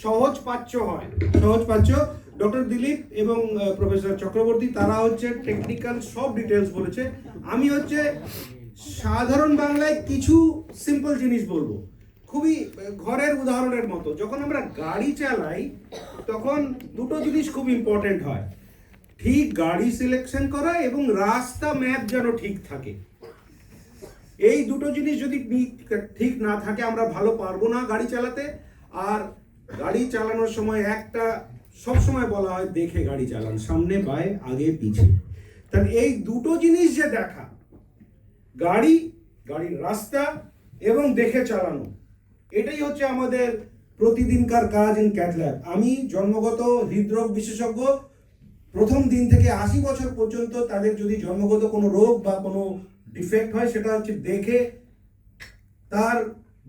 সহজপাচ্য হয়, সহজপাচ্য। ডক্টর দিলীপ এবং প্রফেসর চক্রবর্তী তারা হচ্ছে টেকনিক্যাল সব ডিটেলস বলেছে, আমি হচ্ছে সাধারণ বাংলায় কিছু সিম্পল জিনিস বলবো, খুবই ঘরের উদাহরণের মতো। যখন আমরা গাড়ি চালাই তখন দুটো জিনিস খুব ইম্পর্টেন্ট হয়, ঠিক গাড়ি সিলেকশন করা এবং রাস্তা ম্যাপ যেন ঠিক থাকে। এই দুটো জিনিস যদি ঠিক না থাকে আমরা ভালো পারবো না গাড়ি চালাতে। আর গাড়ি চালানোর সময় একটা সব সময় বলা হয় দেখে গাড়ি চালান, সামনে বায়ে আগে পিছে। তাহলে এই দুটো জিনিস যে দেখা, গাড়ির রাস্তা এবং দেখে চালানো, এটাই হচ্ছে আমাদের প্রতিদিনকার কাজ ইন ক্যাথ ল্যাব। আমি জন্মগত হৃদরোগ বিশেষজ্ঞ, প্রথম দিন থেকে 80 বছর পর্যন্ত তাদের যদি জন্মগত কোনো রোগ বা কোনো ডিফেক্ট হয় সেটা হচ্ছে দেখে তার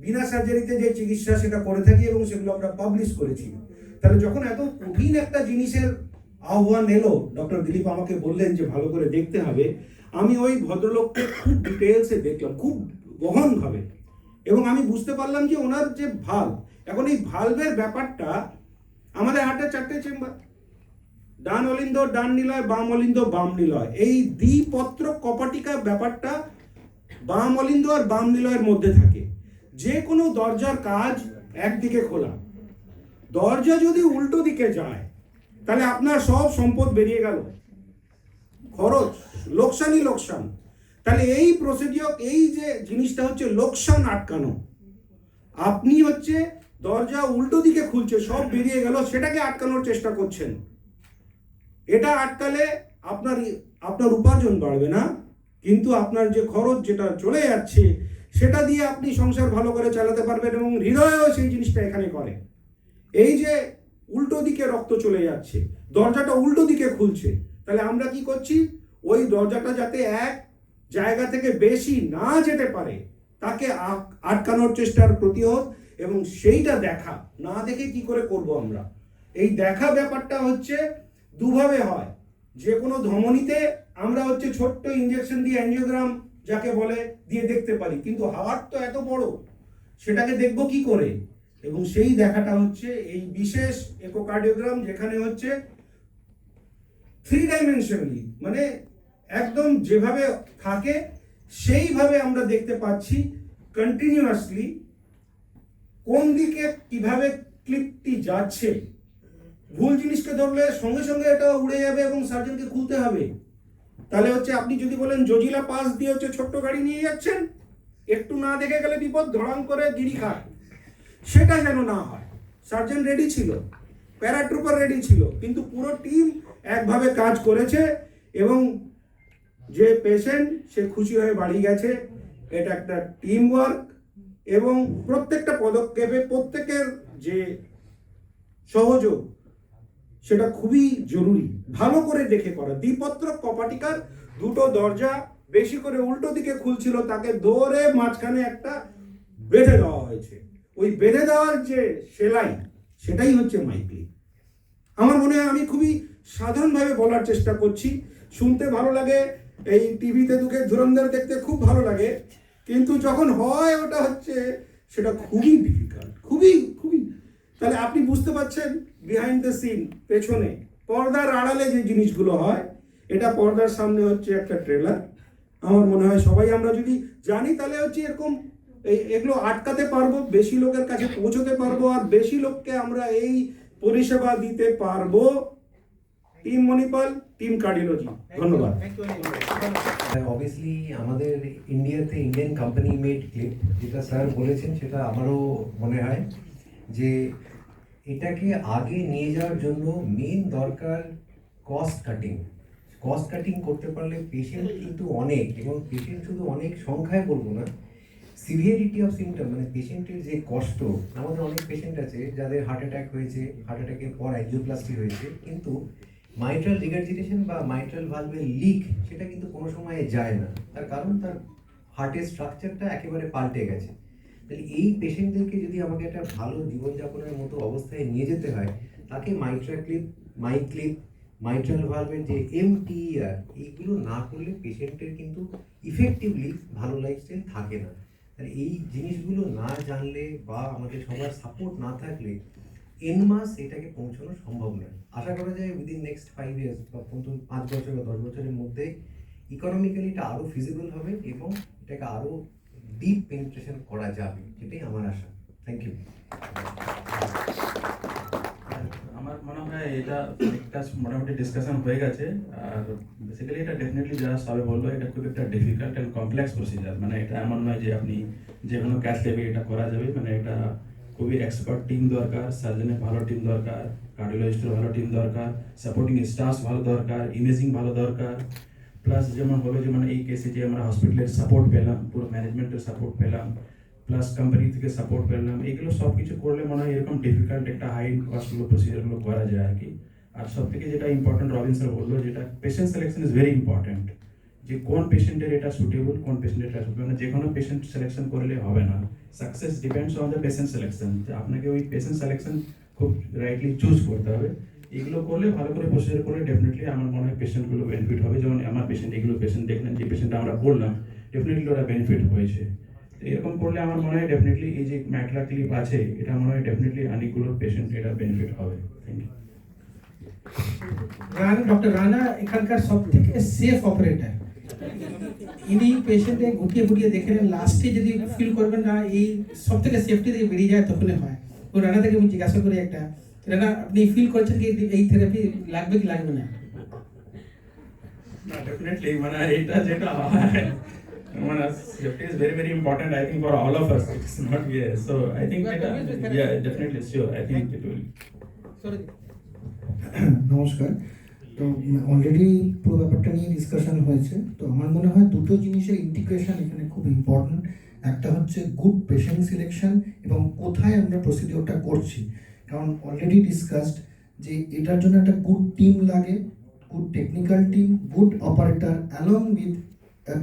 বিনা সার্জারিতে যে চিকিৎসা সেটা করে থাকি এবং সেগুলো আমরা পাবলিশ করেছি। তাহলে যখন এত কঠিন একটা জিনিসের আহ্বান এলো, ডক্টর দিলীপ আমাকে বললেন যে ভালো করে দেখতে হবে, আমি ওই ভদ্রলোককে খুব ডিটেলসে দেখলাম, খুব গহনভাবে, এবং আমি বুঝতে পারলাম যে ওনার যে ভাল্ব, এখন এই ভাল্বের ব্যাপারটা, আমাদের হার্টের 4টে চেম্বার, ডান অলিন্দ ডান নিলয়, বাম অলিন্দ বাম নিলয়, এই দ্বিপত্র কপাটিকা ব্যাপারটা বাম অলিন্দ আর বাম নিলয়ের মধ্যে থাকে। যে কোনো দরজার কাজ একদিকে খোলা, দরজা যদি উল্টো দিকে যায় তাহলে আপনার সব সম্পদ বেরিয়ে গেল, খরচ, লোকসানই লোকসান। তাহলে এই প্রসিডিওর, এই যে জিনিসটা হচ্ছে লোকসান আটকানো। আপনি হচ্ছে দরজা উল্টো দিকে খুলছে, সব বেরিয়ে গেল, সেটাকে আটকানোর চেষ্টা করছেন। এটা আটকালে আপনার উপার্জন বাড়বে না, কিন্তু আপনার যে খরচ যেটা চলে যাচ্ছে সেটা দিয়ে আপনি সংসার ভালো করে চালাতে পারবেন, এবং হৃদয়েও সেই জিনিসটা এখানে করে। এই যে উল্টো দিকে রক্ত চলে যাচ্ছে, দরজাটা উল্টো দিকে খুলছে, তাহলে আমরা কি করছি, ওই দরজাটা যাতে এক জায়গা থেকে বেশি না যেতে পারে তাকে আটকানোর চেষ্টার প্রতিহত, এবং সেইটা দেখা। না দেখে কি করে করব আমরা? এই দেখা ব্যাপারটা হচ্ছে দুভাবে হয়। যে কোনো ধমনীতে আমরা হচ্ছে ছোট্ট ইনজেকশন দিয়ে, অ্যাঞ্জিওগ্রাম যাকে বলে, দিয়ে দেখতে পারি, কিন্তু হার্ট তো এত বড়, সেটাকে দেখব কি করে? এবং সেই দেখাটা হচ্ছে এই বিশেষ ইকোকার্ডিওগ্রাম, যেখানে হচ্ছে 3 ডাইমেনশনালি, মানে একদম যেভাবে থাকে সেইভাবে আমরা দেখতে পাচ্ছি কন্টিনিউয়াসলি কোন দিকে কিভাবে ক্লিপটি যাচ্ছে। ভুল জিনিসকে ধরলে সঙ্গে সঙ্গে এটা উড়ে যাবে এবং সার্জনকে খুলতে হবে। তাহলে হচ্ছে আপনি যদি বলেন জজিলা পাস দিয়ে হচ্ছে ছোট্ট গাড়ি নিয়ে যাচ্ছেন, একটু না দেখে গেলে বিপদ, ধড়াং করে গিরি খায়, সেটা যেন না হয়। সার্জন রেডি ছিল, প্যারাট্রুপার রেডি ছিল, কিন্তু পুরো টিম একভাবে কাজ করেছে এবং যে পেশেন্ট সে খুশি হয়ে বাড়ি গেছে। এটা একটা টিম ওয়ার্ক, এবং প্রত্যেকটা পদক্ষেপে প্রত্যেকের যে সহযোগ সেটা খুবই জরুরি, ভালো করে দেখে করা। দ্বিপত্র কপাটিকার দুটো দরজা বেশি করে উল্টো দিকে খুলছিল, তাকে ধরে মাঝখানে একটা বেঁধে দেওয়া হয়েছে। ওই বেঁধে দেওয়ার যে সেলাই, সেটাই হচ্ছে মাইক্লি। আমার মনে হয় আমি খুবই সাধারণভাবে বলার চেষ্টা করছি, শুনতে ভালো লাগে, এই টিভিতে ঢুকে ধুরন্ধর দেখতে খুব ভালো লাগে, কিন্তু যখন হয় ওটা হচ্ছে সেটা খুবই ডিফিকাল্ট, খুবই খুবই। তাহলে আপনি বুঝতে পারছেন বিহাইন্ড দ্য সিন, পেছনে পর্দার আড়ালে যে জিনিসগুলো হয়, এটা পর্দার সামনে হচ্ছে একটা ট্রেলার। আমার মনে হয় সবাই আমরা যদি জানি তাহলে হচ্ছে এরকম এগুলো আটকাতে পারবো, বেশি লোকের কাছে পৌঁছতে পারবো, আর বেশি লোককে আমরা এই পরিষেবা দিতে পারবো। টিম মণিপাল, টিম কার্ডিওলজি, ধন্যবাদ। অবভিয়াসলি আমাদের ইন্ডিয়াতে ইন্ডিয়ান কোম্পানি মেড ক্লিপ, যেটা স্যার বলেছেন সেটা আমারও মনে হয় যে এটাকে আগে নিয়ে যাওয়ার জন্য মেন দরকার কস্ট কাটিং। কস্ট কাটিং করতে পারলে পেশেন্ট কিন্তু অনেক, এবং পেশেন্ট শুধু অনেক সংখ্যায় বলবো না, সিভিয়ারিটি অফ সিমটম, মানে পেশেন্টের যে কষ্ট। আমাদের অনেক পেশেন্ট আছে যাদের হার্ট অ্যাটাক হয়েছে, হার্ট অ্যাটাকের পর অ্যাঞ্জিওপ্লাস্টি হয়েছে, কিন্তু মাইট্রাল রিগার্জিটেশন বা মাইট্রাল ভালভের লিক সেটা কিন্তু কোনো সময়ে যায় না, তার কারণ তার হার্টের স্ট্রাকচারটা একেবারে পাল্টে গেছে। তাহলে এই পেশেন্টদেরকে যদি আমাকে একটা ভালো জীবনযাপনের মতো অবস্থায় নিয়ে যেতে হয়, তাকে মাইট্রা ক্লিপ, ক্লিপ, মাইট্রাল ভালভের যে MTER, এইগুলো না করলে পেশেন্টের কিন্তু ইফেক্টিভলি ভালো লাইফস্টাইল থাকে না। তাহলে এই জিনিসগুলো না জানলে বা আমাদের সবার সাপোর্ট না থাকলে এন মাস এটাকে পৌঁছানো সম্ভব নয়। আশা করা যায় উইদিন নেক্সট 5 ইয়ার্স বা 5 বছর বা 10 বছরের মধ্যে ইকোনমিক্যালি এটা আরও ফিজিবল হবে এবং এটাকে আরও ডিপ পেনিট্রেশন করা যাবে, এটাই আমার আশা। Thank you. আমার মনে হয় এটা একটা মোটামুটি ডিসকাশন হয়ে গেছে। আর বেসিক্যালি এটা ডেফিনেটলি যারা সবাই বললো এটা খুব একটা ডিফিকাল্ট অ্যান্ড কমপ্লেক্স প্রসিজার। মানে এটা এমন নয় যে আপনি যে কোনো ক্যাশ লেবে এটা করা যাবে। মানে এটা খুবই এক্সপার্ট টিম দরকার, সার্জনের ভালো টিম দরকার, কার্ডিওলজিস্টের ভালো টিম দরকার, সাপোর্টিং স্টাফ ভালো দরকার, ইমেজিং ভালো দরকার। প্লাস যেমন হলো যে মানে এই কেসে যে আমরা হসপিটালের সাপোর্ট পেলাম, পুরো ম্যানেজমেন্টের সাপোর্ট পেলাম, প্লাস কোম্পানি থেকে সাপোর্ট পেলাম, এগুলো সব কিছু করলে মনে হয় এরকম ডিফিকাল্ট একটা হাই কস্টগুলো প্রসিজারগুলো করা যায় আর কি। আর সব থেকে যেটা ইম্পর্টেন্ট রবিন স্যার বললো, যেটা patient selection is very important, যে কোন পেশেন্টের এটা সুটেবল, কোন পেশেন্টের এটা সুটেবল না। যে কোনো পেশেন্ট সিলেকশন করলে হবে না, success depends on the patient selection. আপনাকে ওই পেশেন্ট সিলেকশন খুব রাইটলি চুজ করতে হবে। এগুলো করলে ভালো করে প্রসিজার করলে ডেফিনেটলি আমার মনে হয় পেশেন্টগুলো বেনিফিট হবে। যেমন আমার পেশেন্ট, এগুলো পেশেন্ট দেখলেন, যে পেশেন্টটা আমরা বললাম ডেফিনেটলি ওরা বেনিফিট হয়েছে। তো এরকম করলে আমার মনে হয় ডেফিনেটলি এই যে ম্যাটলা ক্লিপ আছে, এটা মনে হয় ডেফিনেটলি অনেকগুলো পেশেন্ট এটা বেনিফিট হবে। Thank you. ডক্টর রানা এখানকার সব থেকে সেফ অপারেটর। ইনি পেশেন্টে গুটিয়ে গুটিয়ে দেখে নেন, লাস্টে যদি ফিল করবেন না এই সব থেকে সেফটি থেকে বেরিয়ে যায় তখনই হয়। তো রানা থেকে আমি জিজ্ঞাসা করি একটা, রানা আপনি ফিল করছেন কি এই থেরাপি লাগবে কি লাগবে না? না, ডেফিনেটলি মানে এটা যেটা হয় মানে safety is very important I think for all of us. It's not yes. So I think You are convinced with therapy? yeah, definitely sure. I think it will. Sorry. নমস্কার। তো অলরেডি পুরো ব্যাপারটা নিয়ে ডিসকাশন হয়েছে। তো আমার মনে হয় দুটো জিনিসের ইন্টিগ্রেশন এখানে খুব ইম্পর্টেন্ট। একটা হচ্ছে গুড পেশেন্ট সিলেকশন এবং কোথায় আমরা প্রসিডিওরটা করছি। কারণ অলরেডি ডিসকাসড যে এটার জন্য একটা গুড টিম লাগে, good technical team, good operator along with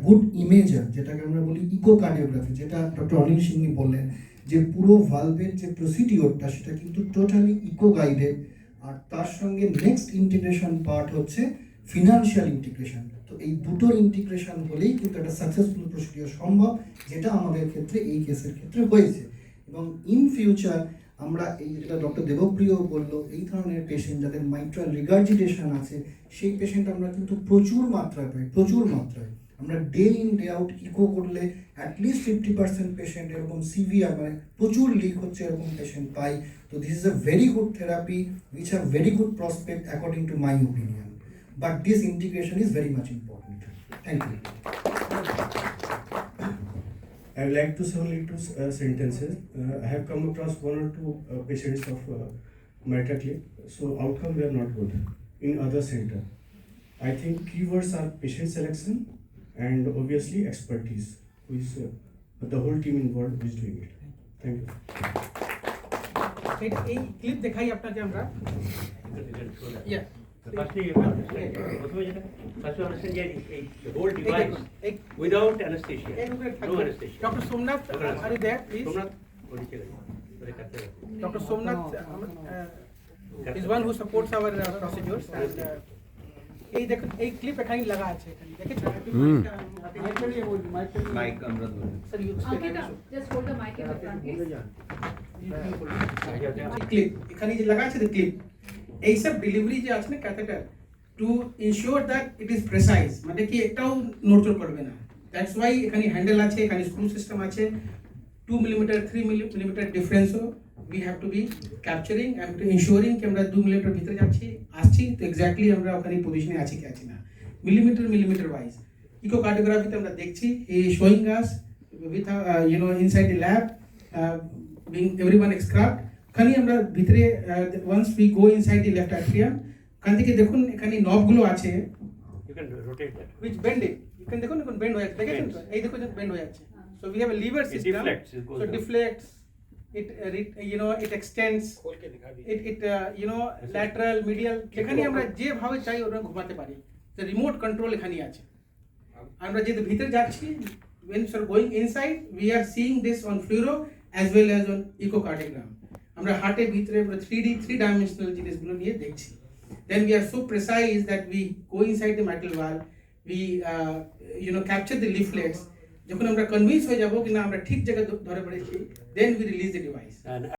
good imager, যেটাকে আমরা বলি ইকোকার্ডিওগ্রাফি, যেটা ডক্টর অনিল সিংহি বললেন যে পুরো ভালভের যে প্রসিডিওরটা সেটা কিন্তু টোটালি ইকো গাইডেড। আর তার সঙ্গে নেক্সট ইন্টিগ্রেশন পার্ট হচ্ছে ফিনান্সিয়াল ইন্টিগ্রেশন। তো এই দুটো ইন্টিগ্রেশন হলেই কিন্তু একটা সাকসেসফুল প্রসিডিওর সম্ভব, যেটা আমাদের ক্ষেত্রে এই কেসের ক্ষেত্রে হয়েছে। এবং ইন ফিউচার আমরা এই যেটা ডক্টর দেবপ্রিয় বললো, এই ধরনের পেশেন্ট যাদের মাইট্রাল রিগার্জিটেশন আছে সেই পেশেন্ট আমরা কিন্তু প্রচুর মাত্রায় পাই, প্রচুর মাত্রায়। আমরা day in day out echo করলে অ্যাটলিস্ট 50% পেশেন্ট এরকম সিভিয়ার মানে প্রচুর লিক হচ্ছে এরকম পেশেন্ট পাই। তো this is a very good therapy which have very good prospect according to my opinion, but this integration is very much important. Thank you. I would like to say only two sentences. I have come across one or two patients of mitral clip, so outcome were not good in other center. I think keywords are patient selection and obviously expertise, who is the whole team involved who is doing it. Thank you. এই clip দেখাই আপনাকে আমরা। Yeah. First you have to understand. First you understand the whole device without anesthesia. No anesthesia. Dr. Somnath, are you there, please? Somnath, Dr. Somnath is one who supports our procedures. And এই দেখুন এই clip এখানে লাগা আছে, এখানে দেখেছেন? Mic আমরা ধরে Sir, you Just hold the mic in the front, please. Clip এখানে যে লাগা আছে ক্লিপ, এই সব ডেলিভারি যে আছে না catheter, to ensure that it is precise, মানে কি একটাও নড়চড় করবে না। দ্যাটস ওয়াই এখানে হ্যান্ডেল আছে, এখানে স্ক্রু সিস্টেম আছে। 2 মিলিমিটার 3 মিলিমিটার ডিফারেন্সও we have to be capturing and to ensuring कि আমরা 2 মিলিমিটার ভিতরে যাচ্ছি আসছি তো এক্স্যাক্টলি আমরা ওখানে পজিশনে আছি কি আছি না, মিলিমিটার ওয়াইজ। ইকোকার্ডিওগ্রাফিতে আমরা দেখছি এই showing us with inside the lab being everyone excraft. ওখানে আমরা ভিতরে once we go inside the left atrium, ওখান থেকে দেখুন এখানে নবগুলো আছে you can rotate that. which bend it, এখানে দেখুন এখন বেন্ড হয়ে যাচ্ছে, দেখেছেন তো এই দেখুন বেন্ড হয়ে যাচ্ছে। So we have a lever It system, deflects, it goes so down. deflects, it extends, it lateral, medial, এখানে আমরা যেভাবে চাই ওরকম ঘুমাতে পারি। The remote control এখানে আছে। আমরা যেহেতু ভিতরে যাচ্ছি, when we are going inside, we are seeing this on fluoro as well as on echocardiogram. আমরা হার্টের ভিতরে 3D, 3-dimensional জিনিসগুলো নিয়ে দেখছি। Then we are so precise that we go inside the mitral valve, we capture the leaflets. যখন আমরা convince হয়ে যাব কিনা আমরা ঠিক জায়গায় ধরে পড়েছি, then we release the device. And